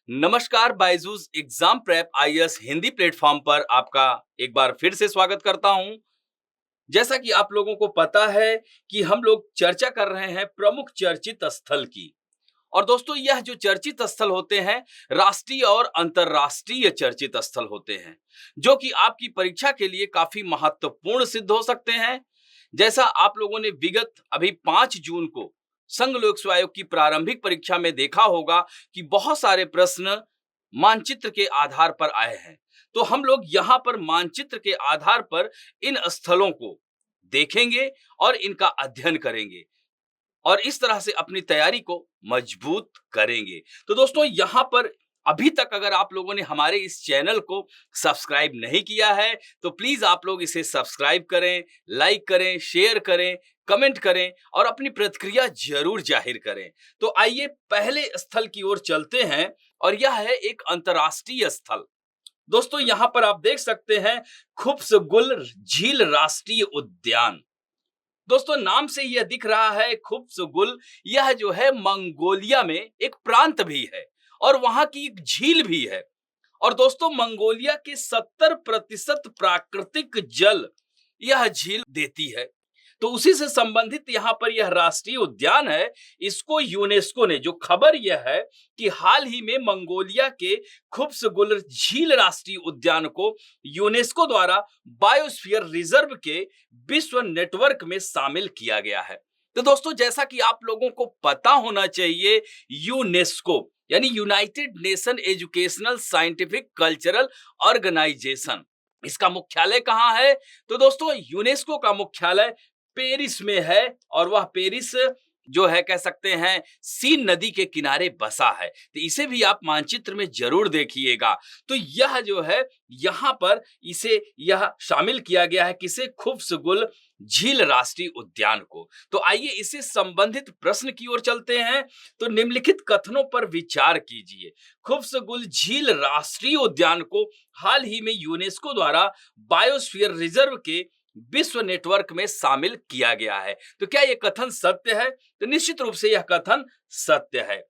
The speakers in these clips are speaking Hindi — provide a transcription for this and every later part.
नमस्कार, Byju's exam prep IAS Hindi platform पर आपका एक बार फिर से स्वागत करता हूं। जैसा कि आप लोगों को पता है कि हम लोग चर्चा कर रहे हैं प्रमुख चर्चित स्थल की। और दोस्तों, यह जो चर्चित स्थल होते हैं, राष्ट्रीय और अंतर्राष्ट्रीय चर्चित स्थल होते हैं, जो कि आपकी परीक्षा के लिए काफी महत्वपूर्ण सिद्ध हो सकते हैं। जैसा आप लोगों ने विगत अभी 5 जून को संघ लोक सेवा आयोग की प्रारंभिक परीक्षा में देखा होगा कि बहुत सारे प्रश्न मानचित्र के आधार पर आए हैं। तो हम लोग यहाँ पर मानचित्र के आधार पर इन स्थलों को देखेंगे और इनका अध्ययन करेंगे और इस तरह से अपनी तैयारी को मजबूत करेंगे। तो दोस्तों, यहाँ पर अभी तक अगर आप लोगों ने हमारे इस चैनल को सब्सक्राइब नहीं किया है तो प्लीज आप लोग इसे सब्सक्राइब करें, लाइक करें, शेयर करें, कमेंट करें और अपनी प्रतिक्रिया जरूर जाहिर करें। तो आइए पहले स्थल की ओर चलते हैं और यह है एक अंतर्राष्ट्रीय स्थल। दोस्तों, यहाँ पर आप देख सकते हैं खुब्सगुल झील राष्ट्रीय उद्यान। दोस्तों, नाम से यह दिख रहा है खुब्सगुल, यह जो है मंगोलिया में एक प्रांत भी है और वहां की एक झील भी है। और दोस्तों, मंगोलिया के 70% प्राकृतिक जल यह झील देती है। तो उसी से संबंधित यहाँ पर यह राष्ट्रीय उद्यान है। इसको यूनेस्को ने, जो खबर यह है कि हाल ही में मंगोलिया के खुब्सगुल झील राष्ट्रीय उद्यान को यूनेस्को द्वारा बायोस्फीयर रिजर्व के विश्व नेटवर्क में शामिल किया गया है। तो दोस्तों, जैसा कि आप लोगों को पता होना चाहिए, यूनेस्को यानी United Nation Educational Scientific Cultural Organisation, इसका मुख्यालय कहाँ है? तो दोस्तों, यूनेस्को का मुख्यालय पेरिस में है और वह पेरिस जो है कह सकते हैं सीन नदी के किनारे बसा है। तो इसे भी आप मानचित्र में जरूर देखिएगा। तो यह जो है यहाँ पर इसे यह शामिल किया गया है, किसे? खुब्सगुल झील राष्ट्रीय उद्यान को। तो आइए इससे संबंधित प्रश्न की ओर चलते हैं। तो निम्नलिखित कथनों पर विचार कीजिए। खुब्सगुल झील राष्ट्रीय उद्यान को हाल ही में यूनेस्को द्वारा बायोस्फीयर रिजर्व के विश्व नेटवर्क में शामिल किया गया है। तो क्या यह कथन सत्य है? तो निश्चित रूप से यह कथन सत्य है।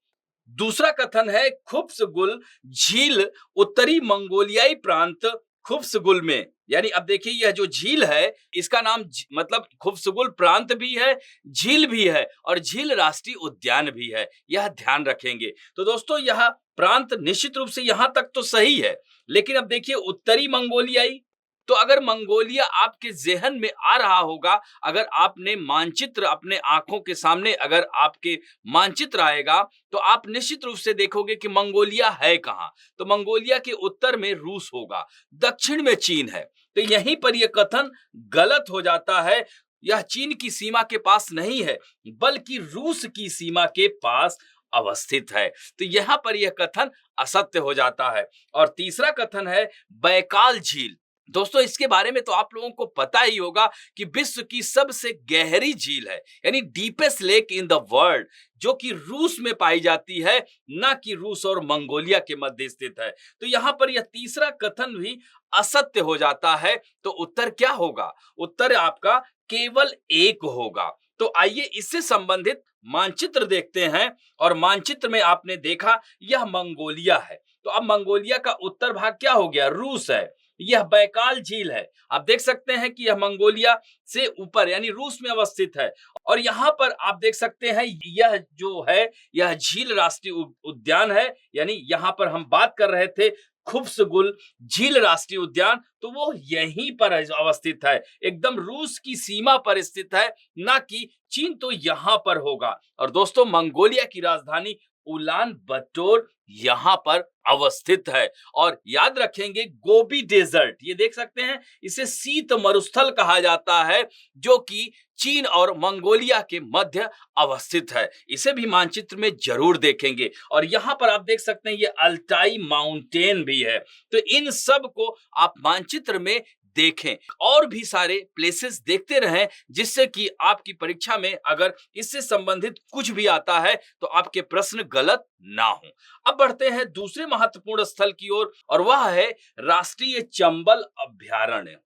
दूसरा कथन है खुब्सगुल झील उत्तरी मंगोलियाई प्रांत खुब्सगुल में, यानी अब देखिए यह जो झील है इसका नाम मतलब खुब्सगुल प्रांत भी है, झील भी है और झील राष्ट्रीय उद्यान भी है, यह ध्यान रखेंगे। तो दोस्तों, यह प्रांत निश्चित रूप से यहां तक तो सही है, लेकिन अब देखिए उत्तरी मंगोलियाई, तो अगर मंगोलिया आपके जेहन में आ रहा होगा, अगर आपने मानचित्र अपने आंखों के सामने अगर आपके मानचित्र आएगा तो आप निश्चित रूप से देखोगे कि मंगोलिया है कहां। तो मंगोलिया के उत्तर में रूस होगा, दक्षिण में चीन है। तो यहीं पर यह कथन गलत हो जाता है। यह चीन की सीमा के पास नहीं है बल्कि रूस की सीमा के पास अवस्थित है। तो यहां पर यह कथन असत्य हो जाता है। और तीसरा कथन है बैकाल झील। दोस्तों, इसके बारे में तो आप लोगों को पता ही होगा कि विश्व की सबसे गहरी झील है, यानी deepest lake in the world, जो कि रूस में पाई जाती है, ना कि रूस और मंगोलिया के मध्य स्थित है। तो यहां पर यह तीसरा कथन भी असत्य हो जाता है। तो उत्तर क्या होगा? उत्तर आपका केवल एक होगा। तो आइए इससे संबंधित मानचित्र देखते हैं। और मानचित्र में आपने देखा यह मंगोलिया है। तो अब मंगोलिया का उत्तर भाग क्या हो गया? रूस है। यह बैकाल झील है। आप देख सकते हैं कि यह मंगोलिया से ऊपर यानी रूस में अवस्थित है। और यहां पर आप देख सकते हैं यह जो है यह झील राष्ट्रीय उद्यान है, यानी यहां पर हम बात कर रहे थे खुब्सगुल झील राष्ट्रीय उद्यान, तो वो यहीं पर अवस्थित है, एकदम रूस की सीमा पर स्थित है, ना कि चीन तो यहां पर होगा। और दोस्तों, मंगोलिया की राजधानी उलान बटोर यहां पर अवस्थित है। और याद रखेंगे गोबी डेजर्ट, ये देख सकते हैं, इसे शीत मरुस्थल कहा जाता है, जो कि चीन और मंगोलिया के मध्य अवस्थित है। इसे भी मानचित्र में जरूर देखेंगे। और यहां पर आप देख सकते हैं ये अल्टाई माउंटेन भी है। तो इन सब को आप मानचित्र में देखें और भी सारे प्लेसेस देखते रहें, जिससे कि आपकी परीक्षा में अगर इससे संबंधित कुछ भी आता है तो आपके प्रश्न गलत ना हो। अब बढ़ते हैं दूसरे महत्वपूर्ण स्थल की ओर और वह है राष्ट्रीय चंबल अभयारण्य।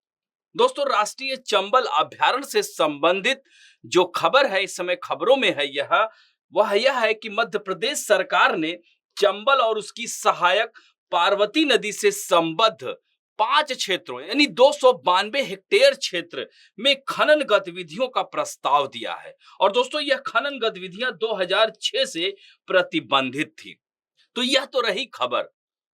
दोस्तों, राष्ट्रीय चंबल अभयारण्य से संबंधित जो खबर है इस समय खबरों में है वह यह है कि मध्य प्रदेश सरकार ने चंबल और उसकी सहायक पार्वती नदी से संबद्ध 5 क्षेत्रों यानी 292 हेक्टेयर क्षेत्र में खनन गतिविधियों का प्रस्ताव दिया है। और दोस्तों यह खनन गतिविधियां 2006 से प्रतिबंधित थी। तो यह तो रही खबर।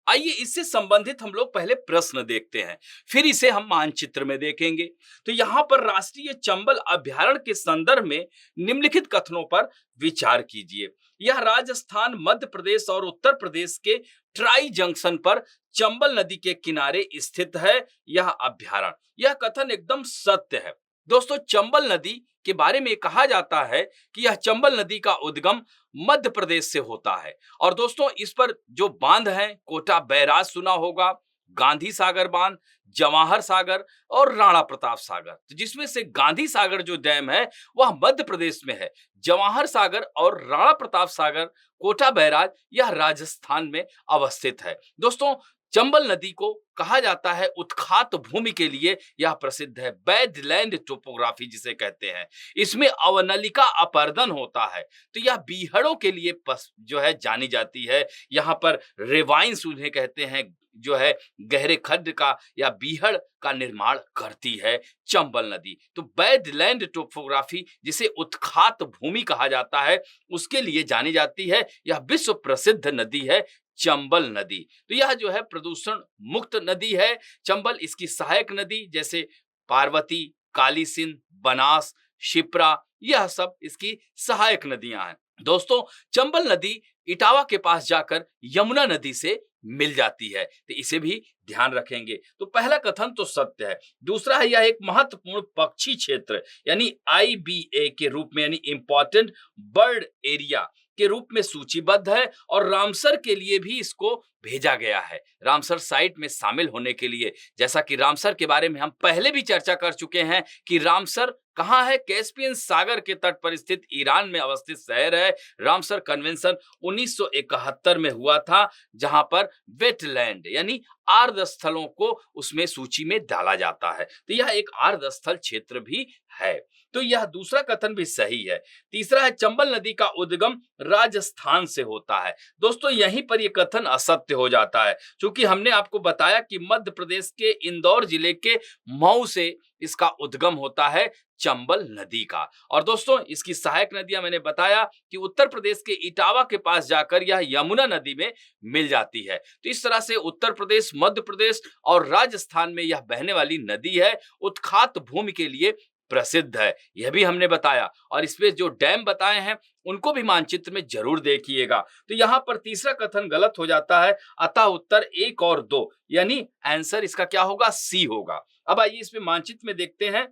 आइए इससे संबंधित हम लोग पहले प्रश्न देखते हैं, फिर इसे हम मानचित्र में देखेंगे। तो यहां पर राष्ट्रीय चंबल अभयारण्य के संदर्भ में निम्नलिखित कथनों पर विचार कीजिए। यह राजस्थान, मध्य प्रदेश और उत्तर प्रदेश के ट्राई जंक्शन पर चंबल नदी के किनारे स्थित है यह अभयारण्य। यह कथन एकदम सत्य है। दोस्तों चंबल नदी के बारे में कहा जाता है कि यह चंबल नदी का उद्गम मध्य प्रदेश से होता है। और दोस्तों इस पर जो बांध हैं, कोटा बैराज सुना होगा, गांधी सागर बांध, जवाहर सागर और राणा प्रताप सागर। तो जिसमें से गांधी सागर जो डैम है वह मध्य प्रदेश में है, जवाहर सागर और राणा प्रताप सागर, कोटा बैराज यह राजस्थान में अवस्थित है। दोस्तों चंबल नदी को कहा जाता है उत्खात भूमि के लिए यह प्रसिद्ध है, बैडलैंड टोपोग्राफी जिसे कहते हैं। इसमें अवनलिका अपरदन होता है, तो यह बीहड़ों के लिए जो है जानी जाती है। यहाँ पर रेवाइंस उन्हें कहते हैं, जो है गहरे खड्ड का या बीहड़ का निर्माण करती है चंबल नदी। तो बैडलैंड टोपोग्राफी जिसे उत्खात भूमि कहा जाता है उसके लिए जानी जाती है। यह विश्व प्रसिद्ध नदी है चंबल नदी। तो यह जो है प्रदूषण मुक्त नदी है चंबल। इसकी सहायक नदी जैसे पार्वती, काली सिंध, बनास, शिप्रा यह सब इसकी सहायक नदियां हैं। दोस्तों चंबल नदी इटावा के पास जाकर यमुना नदी से मिल जाती है, तो इसे भी ध्यान रखेंगे। तो पहला कथन तो सत्य है। दूसरा है यह एक महत्वपूर्ण पक्षी क्षेत्र यानी IBA के रूप में यानी इंपॉर्टेंट बर्ड एरिया के रूप में सूचीबद्ध है और रामसर के लिए भी इसको भेजा गया है, रामसर साइट में शामिल होने के लिए। जैसा कि रामसर के बारे में हम पहले भी चर्चा कर चुके हैं कि रामसर कहाँ है, कैस्पियन सागर के तट पर स्थित ईरान में अवस्थित शहर है। रामसर कन्वेंशन 1971 में हुआ था, जहां पर वेटलैंड यानी आर्द्र स्थलों को उसमें सूची में डाला जाता है। तो यह एक आर्द्र स्थल क्षेत्र भी है। तो यह दूसरा कथन भी सही है। तीसरा है चंबल नदी का उद्गम राजस्थान से होता है। दोस्तों यहीं पर यह कथन असत्य हो जाता है, क्योंकि हमने आपको बताया कि मध्य प्रदेश के इंदौर जिले के मऊ से इसका उद्गम होता है चंबल नदी का। और दोस्तों इसकी सहायक नदियां मैंने बताया कि उत्तर प्रदेश के इटावा के पास जाकर यह यमुना नदी में मिल जाती है। तो इस तरह से उत्तर प्रदेश, मध्य प्रदेश और राजस्थान में यह बहने वाली नदी है, उत्खात भूमि के लिए प्रसिद्ध है, यह भी हमने बताया। और इसमें जो डैम बताए हैं उनको भी मानचित्र में जरूर देखिएगा। तो यहां पर तीसरा कथन गलत हो जाता है, अतः उत्तर 1 और 2 यानी आंसर इसका क्या होगा, सी होगा। अब आइए इसमें मानचित्र में देखते हैं।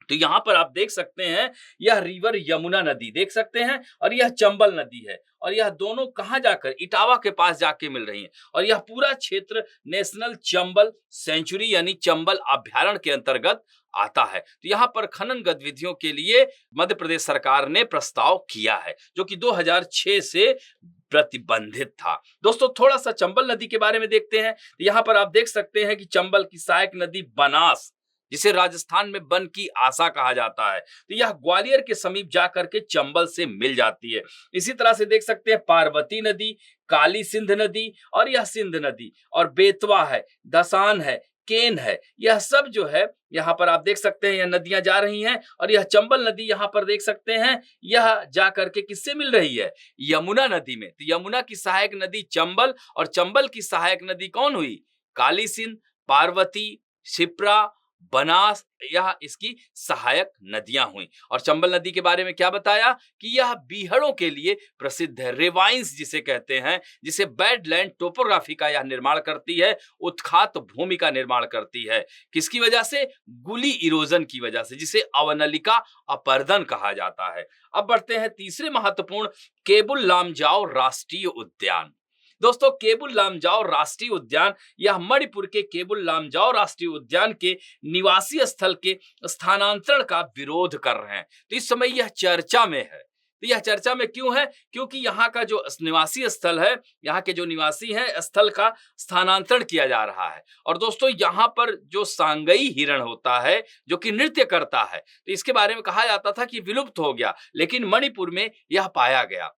तो यहां पर आप देख सकते हैं यह रिवर यमुना नदी देख सकते हैं और यह चंबल नदी है, और यह दोनों कहां जाकर इटावा के पास जाके मिल रही हैं। और यह पूरा क्षेत्र नेशनल चंबल सेंचुरी यानी चंबल अभयारण्य के अंतर्गत आता है। तो यहाँ पर खनन गतिविधियों के लिए मध्य प्रदेश सरकार ने प्रस्ताव किया है, जो कि 2006 से प्रतिबंधित था। दोस्तों थोड़ा सा चंबल नदी के बारे में देखते हैं। यहाँ पर आप देख सकते हैं कि चंबल की सहायक नदी बनास, जिसे राजस्थान में बन की आशा कहा जाता है, तो यह ग्वालियर के समीप जाकर के चंबल से मिल जाती है। इसी तरह से देख सकते हैं पार्वती नदी, काली सिंध नदी और यह सिंध नदी, और बेतवा है, दसान है, केन है, यह सब जो है यहाँ पर आप देख सकते हैं यह नदियां जा रही हैं। और यह चंबल नदी यहाँ पर देख सकते हैं यह जा करके किससे मिल रही है, यमुना नदी में। तो यमुना की सहायक नदी चंबल और चंबल की सहायक नदी कौन हुई, काली सिंध, पार्वती, शिप्रा, बनास, यह इसकी सहायक नदियां हुई। और चंबल नदी के बारे में क्या बताया कि यह बीहड़ों के लिए प्रसिद्ध है, रेवाइंस जिसे कहते हैं, जिसे बैडलैंड टोपोग्राफी का यह निर्माण करती है, उत्खात भूमि का निर्माण करती है। किसकी वजह से, गुली इरोजन की वजह से, जिसे अवनलिका अपरदन कहा जाता है। अब बढ़ते हैं तीसरे महत्वपूर्ण, केबुल लामजाओ राष्ट्रीय उद्यान। दोस्तों केबुल लामजाओ राष्ट्रीय उद्यान यह मणिपुर के केबुल लामजाओ राष्ट्रीय उद्यान के निवासी स्थल के स्थानांतरण का विरोध कर रहे हैं। तो इस समय यह चर्चा में है। तो यह चर्चा में क्यों है, क्योंकि यहाँ का जो निवासी स्थल है, यहाँ के जो निवासी हैं, स्थल का स्थानांतरण किया जा रहा है। और दोस्तों यहाँ पर जो सांगई हिरण होता है जो कि नृत्य करता है, तो इसके बारे में कहा जाता था कि विलुप्त हो गया, लेकिन मणिपुर में यह पाया गया।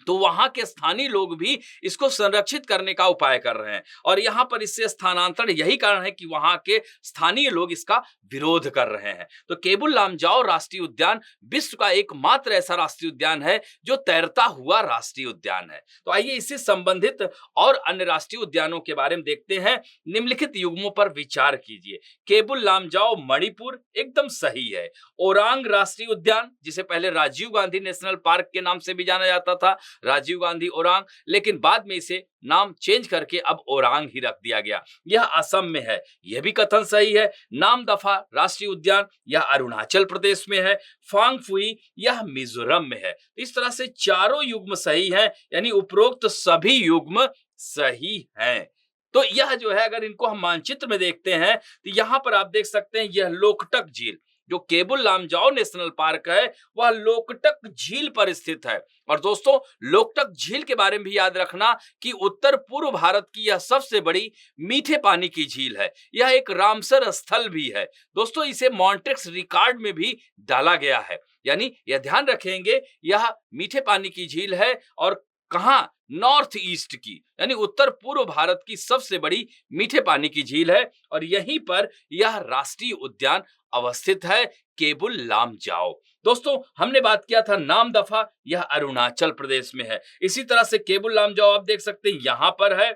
तो वहां के स्थानीय लोग भी इसको संरक्षित करने का उपाय कर रहे हैं और यहाँ पर इससे स्थानांतरण यही कारण है कि वहां के स्थानीय लोग इसका विरोध कर रहे हैं। तो केबुल लामजाओ राष्ट्रीय उद्यान विश्व का एकमात्र ऐसा राष्ट्रीय उद्यान है जो तैरता हुआ राष्ट्रीय उद्यान है। तो आइए इससे संबंधित और अन्य राष्ट्रीय उद्यानों के बारे में देखते हैं। निम्नलिखित युग्मों पर विचार कीजिए। केबुल लामजाओ मणिपुर एकदम सही है। ओरांग राष्ट्रीय उद्यान, जिसे पहले राजीव गांधी नेशनल पार्क के नाम से भी जाना जाता था, राजीव गांधी ओरांग, लेकिन बाद में इसे नाम चेंज करके अब ओरांग ही रख दिया गया, यह असम में है, यह भी कथन सही है। नामदफा राष्ट्रीय उद्यान, यह अरुणाचल प्रदेश में है। फांगफुई, यह मिजोरम में है। इस तरह से चारों युग्म सही हैं, यानी उपरोक्त सभी युग्म सही हैं। तो यह जो है, अगर इनको हम मानचित्र में देखते हैं तो यहां पर आप देख सकते हैं, यह लोकटक झील जो केबुल लामजाओ नेशनल पार्क है वह लोकटक झील पर स्थित है। और दोस्तों, लोकटक झील के बारे में भी याद रखना कि उत्तर पूर्व भारत की यह सबसे बड़ी मीठे पानी की झील है। यह एक रामसर स्थल भी है। दोस्तों, इसे मॉन्ट्रेक्स रिकॉर्ड में भी डाला गया है, यानी यह ध्यान रखेंगे, यह मीठे पानी की झील है और कहां, नॉर्थ ईस्ट की, यानी उत्तर पूर्व भारत की सबसे बड़ी मीठे पानी की झील है और यहीं पर यह राष्ट्रीय उद्यान अवस्थित है, केबुल लामजाओ। दोस्तों, हमने बात किया था नामदफा, यह अरुणाचल प्रदेश में है। इसी तरह से केबुल लामजाओ आप देख सकते हैं यहां पर है।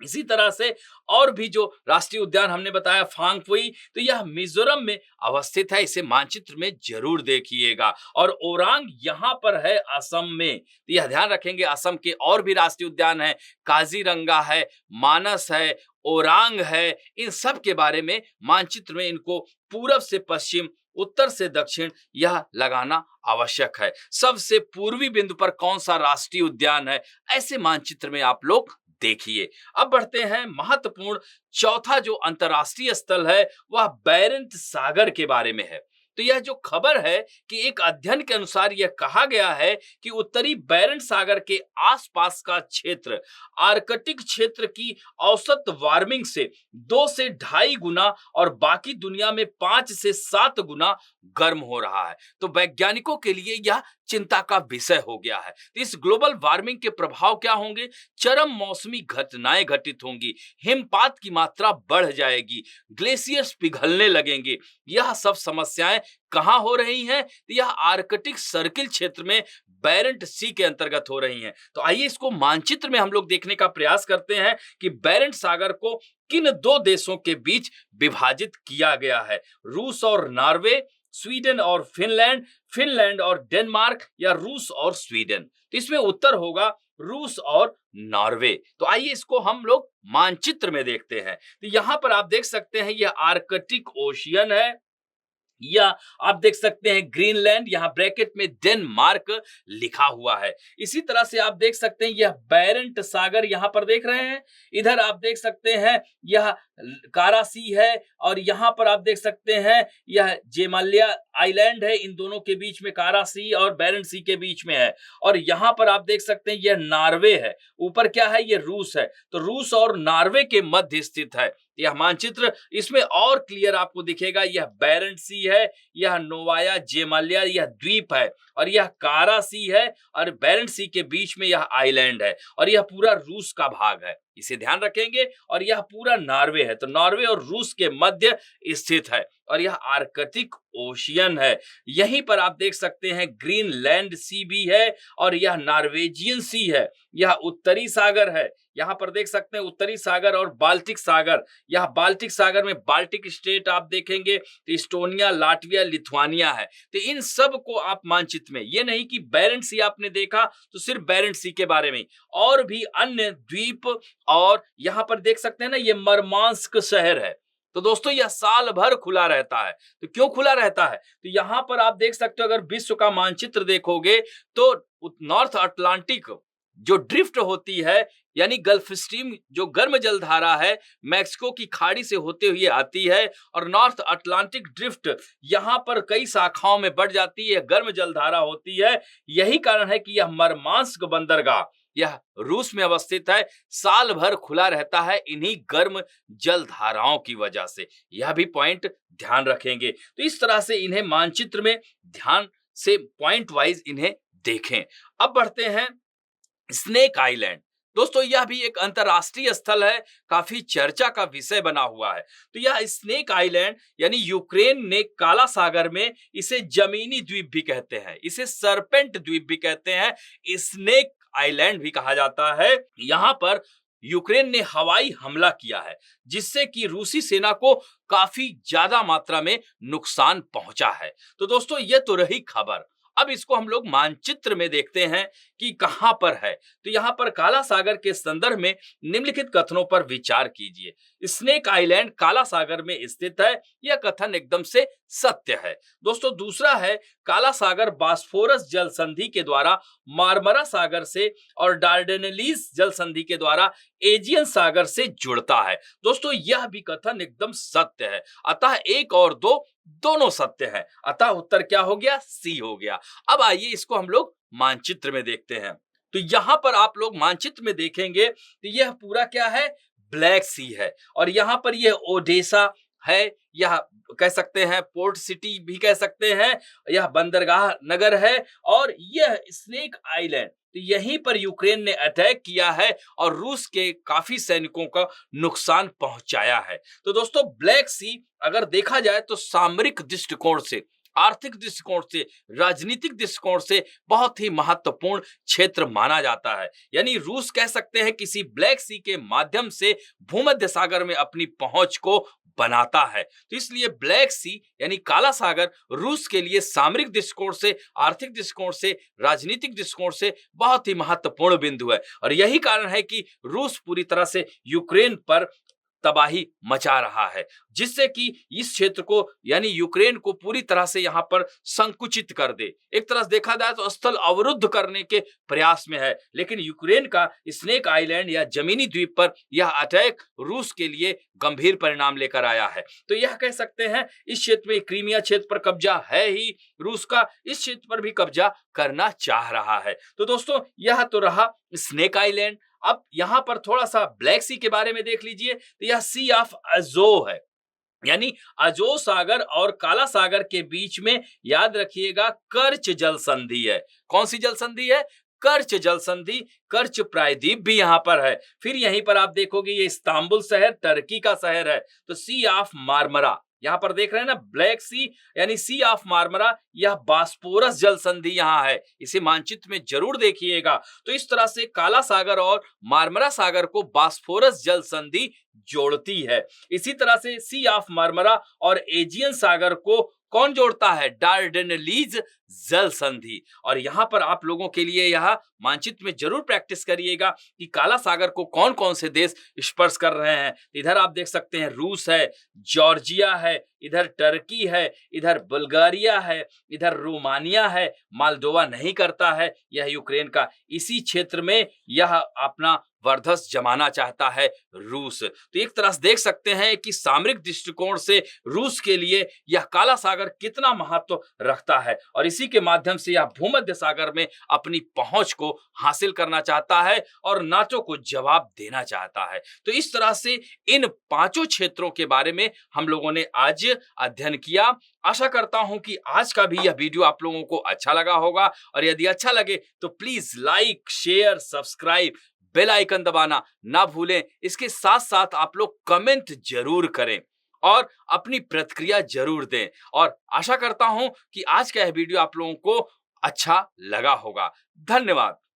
इसी तरह से और भी जो राष्ट्रीय उद्यान हमने बताया फांगफुई, तो यह मिजोरम में अवस्थित है, इसे मानचित्र में जरूर देखिएगा। और ओरांग यहां पर है, असम में। तो यह ध्यान रखेंगे, असम के और भी राष्ट्रीय उद्यान है, काजीरंगा है, मानस है, ओरांग है। इन सब के बारे में मानचित्र में इनको पूरब से पश्चिम, उत्तर से दक्षिण यह लगाना आवश्यक है। सबसे पूर्वी बिंदु पर कौन सा राष्ट्रीय उद्यान है, ऐसे मानचित्र में आप लोग देखिए। अब बढ़ते हैं महत्वपूर्ण चौथा जो अंतरराष्ट्रीय स्थल है वह बैरेंट सागर के बारे में है। तो यह जो खबर है कि एक अध्ययन के अनुसार यह कहा गया है कि उत्तरी बैरेंट सागर के आसपास का क्षेत्र आर्कटिक क्षेत्र की औसत वार्मिंग से 2 से 2.5 गुना और बाकी दुनिया में 5 से 7 गुना गर्म हो रहा है। तो वैज्ञानिकों के लिए यह चिंता का विषय हो गया है। इस ग्लोबल वार्मिंग के प्रभाव क्या होंगे? चरम मौसमी घटनाएं घटित होंगी, हिमपात की मात्रा बढ़ जाएगी, ग्लेशियर्स पिघलने लगेंगे। यह सब समस्याएं कहां हो रही हैं? यह आर्कटिक सर्किल क्षेत्र में बैरेंट सी के अंतर्गत हो रही हैं। तो आइए इसको मानचित्र में हम लोग देखने का प्रयास करते हैं कि बैरेंट सागर को किन 2 देशों के बीच विभाजित किया गया है। रूस और नॉर्वे, स्वीडन और फिनलैंड, फिनलैंड और डेनमार्क, या रूस और स्वीडन। तो इसमें उत्तर होगा रूस और नॉर्वे। तो आइए इसको हम लोग मानचित्र में देखते हैं। तो यहां पर आप देख सकते हैं यह आर्कटिक ओशियन है, या आप देख सकते हैं ग्रीनलैंड, यहां ब्रैकेट में डेनमार्क लिखा हुआ है। इसी तरह से आप देख सकते हैं यह बैरेंट सागर यहां पर देख रहे हैं। इधर आप देख सकते हैं यह कारा सी है और यहां पर आप देख सकते हैं यह जेमाल्या आइलैंड है। इन दोनों के बीच में कारा सी और बैरेंट सी के बीच में है। और यहां पर आप देख सकते हैं यह नॉर्वे है। ऊपर क्या है? यह रूस है। तो रूस और नॉर्वे के मध्य स्थित है यह मानचित्र। इसमें और क्लियर आपको दिखेगा, यह बैरेंट सी है, यह नोवाया जेमाल्या यह द्वीप है, और यह कारा सी है, और बैरेंट सी के बीच में यह आइलैंड है, और यह पूरा रूस का भाग है, इसे ध्यान रखेंगे। और यह पूरा नॉर्वे है। तो नॉर्वे और रूस के मध्य स्थित है और यह आर्कटिक ओशियन है। यहीं पर आप देख सकते हैं ग्रीनलैंड सी भी है और यह नॉर्वेजियन सी है। यह उत्तरी सागर है। यहां पर देख सकते हैं उत्तरी सागर और बाल्टिक सागर। यह बाल्टिक सागर में बाल्टिक स्टेट आप देखेंगे तो इस्टोनिया, लाटविया, लिथुआनिया है। तो इन सब को आप मानचित्र में, ये नहीं कि बैरेंट सी आपने देखा तो सिर्फ बैरेंट सी के बारे में, और भी अन्य द्वीप। और यहां पर देख सकते हैं ना, ये मरमांस्क शहर है। तो दोस्तों यह साल भर खुला रहता है। तो क्यों खुला रहता है? तो यहां पर आप देख सकते हो, अगर विश्व का मानचित्र देखोगे तो नॉर्थ अटलांटिक जो ड्रिफ्ट होती है, यानी गल्फ स्ट्रीम जो गर्म जलधारा है, मैक्सिको की खाड़ी से होते हुए आती है, और नॉर्थ अटलांटिक ड्रिफ्ट यहां पर कई शाखाओं में बढ़ जाती है, गर्म जलधारा होती है। यही कारण है कि यह मरमांस्क बंदरगाह यह रूस में अवस्थित है, साल भर खुला रहता है इन्हीं गर्म जल धाराओं की वजह से। यह भी पॉइंट ध्यान रखेंगे। तो इस तरह से इन्हें मानचित्र में ध्यान से पॉइंट वाइज इन्हें देखें। अब बढ़ते हैं स्नेक आइलैंड। दोस्तों यह भी एक अंतरराष्ट्रीय स्थल है, काफी चर्चा का विषय बना हुआ है। तो यह स्नेक आइलैंड यानी यूक्रेन ने काला सागर में इसे जमीनी द्वीप भी कहते हैं, इसे सरपेंट द्वीप भी कहते हैं, स्नेक आइलैंड भी कहा जाता है। यहाँ पर यूक्रेन ने हवाई हमला किया है, जिससे कि रूसी सेना को काफी ज्यादा मात्रा में नुकसान पहुंचा है। तो दोस्तों यह तो रही खबर। अब इसको हम लोग मानचित्र में देखते हैं कि कहां पर है। तो यहां पर काला सागर के संदर्भ में निम्नलिखित कथनों पर विचार कीजिए। स्नेक आइलैंड काला सागर में स्थित है, यह कथन एकदम से सत्य है। दोस्तों दूसरा है, काला सागर बास्फोरस जल संधि के द्वारा मार्मरा सागर से और डार्डेनेलीज जल संधि के द्वारा एजियन सागर से जुड़ता है। दोस्तों यह भी कथन एकदम सत्य है। अतः एक और दो दोनों सत्य है। अतः उत्तर क्या हो गया? सी हो गया। अब आइए इसको हम लोग मानचित्र में देखते हैं। तो यहां पर आप लोग मानचित्र में देखेंगे तो यह पूरा क्या है? ब्लैक सी है। और यहां पर यह ओडेसा है, यह कह सकते हैं पोर्ट सिटी भी कह सकते हैं, यह बंदरगाह नगर है, और यह स्नेक आइलैंड, तो यहीं पर यूक्रेन ने अटैक किया है और रूस के काफी सैनिकों का नुकसान पहुंचाया है। तो दोस्तों ब्लैक सी अगर देखा जाए तो सामरिक दृष्टिकोण से, आर्थिक दृष्टिकोण से, राजनीतिक दृष्टिकोण से बहुत ही महत्वपूर्ण क्षेत्र माना जाता है। यानी रूस कह सकते हैं किसी ब्लैक सी के माध्यम से भूमध्य सागर में अपनी पहुंच को बनाता है। तो इसलिए ब्लैक सी यानी काला सागर रूस के लिए सामरिक दृष्टिकोण से, आर्थिक दृष्टिकोण से, राजनीतिक दृष्टिकोण से बहुत ही महत्वपूर्ण बिंदु है। और यही कारण है कि रूस पूरी तरह से यूक्रेन पर तबाही मचा रहा है, जिससे कि इस क्षेत्र को यानी यूक्रेन को पूरी तरह से यहां पर संकुचित कर दे। एक तरह से देखा जाए तो स्थल अवरुद्ध करने के प्रयास में है। लेकिन यूक्रेन का स्नेक आइलैंड या जमीनी द्वीप पर यह अटैक रूस के लिए गंभीर परिणाम लेकर आया है। तो यह कह सकते हैं इस क्षेत्र में, क्रीमिया क्षेत्र पर कब्जा है ही रूस का, इस क्षेत्र पर भी कब्जा करना चाह रहा है। तो दोस्तों यह तो रहा स्नेक आइलैंड। अब यहां पर थोड़ा सा ब्लैक सी के बारे में देख लीजिए। तो यह सी ऑफ अजो है, यानी अजो सागर और काला सागर के बीच में याद रखिएगा कर्च जल संधि है। कौन सी जल संधि है? कर्च जल संधि। कर्च प्रायद्वीप भी यहां पर है। फिर यहीं पर आप देखोगे ये इस्तांबुल शहर टर्की का शहर है। तो सी ऑफ मार्मरा यहां पर देख रहे हैं ना, ब्लैक सी यानी सी ऑफ मार्मरा, यह बास्पोरस जल संधि यहां है। इसे मानचित्र में जरूर देखिएगा। तो इस तरह से काला सागर और मार्मरा सागर को बास्फोरस जल संधि जोड़ती है। इसी तरह से सी ऑफ मार्मरा और एजियन सागर को कौन जोड़ता है? डार्डेनेलीज जल संधि। और यहां पर आप लोगों के लिए यह मानचित्र में जरूर प्रैक्टिस करिएगा कि काला सागर को कौन कौन से देश स्पर्श कर रहे हैं। इधर आप देख सकते हैं रूस है, जॉर्जिया है, इधर टर्की है, इधर बुल्गारिया है, इधर रोमानिया है, मालडोवा नहीं करता है, यह यूक्रेन का इसी क्षेत्र में यह अपना वर्चस्व जमाना चाहता है रूस। तो एक तरह से देख सकते हैं कि सामरिक दृष्टिकोण से रूस के लिए यह काला सागर कितना महत्व रखता है, और इसी के माध्यम से यह भूमध्य सागर में अपनी पहुंच को हासिल करना चाहता है और नाटो को जवाब देना चाहता है। तो इस तरह से इन पांचों क्षेत्रों के बारे में हम लोगों ने आज अध्ययन किया। आशा करता हूं कि आज का भी यह वीडियो आप लोगों को अच्छा लगा होगा, और यदि अच्छा लगे तो please like, share, subscribe, bell icon दबाना ना भूलें। इसके साथ साथ आप लोग कमेंट जरूर करें और अपनी प्रतिक्रिया जरूर दें। और आशा करता हूं कि आज का यह वीडियो आप लोगों को अच्छा लगा होगा। धन्यवाद।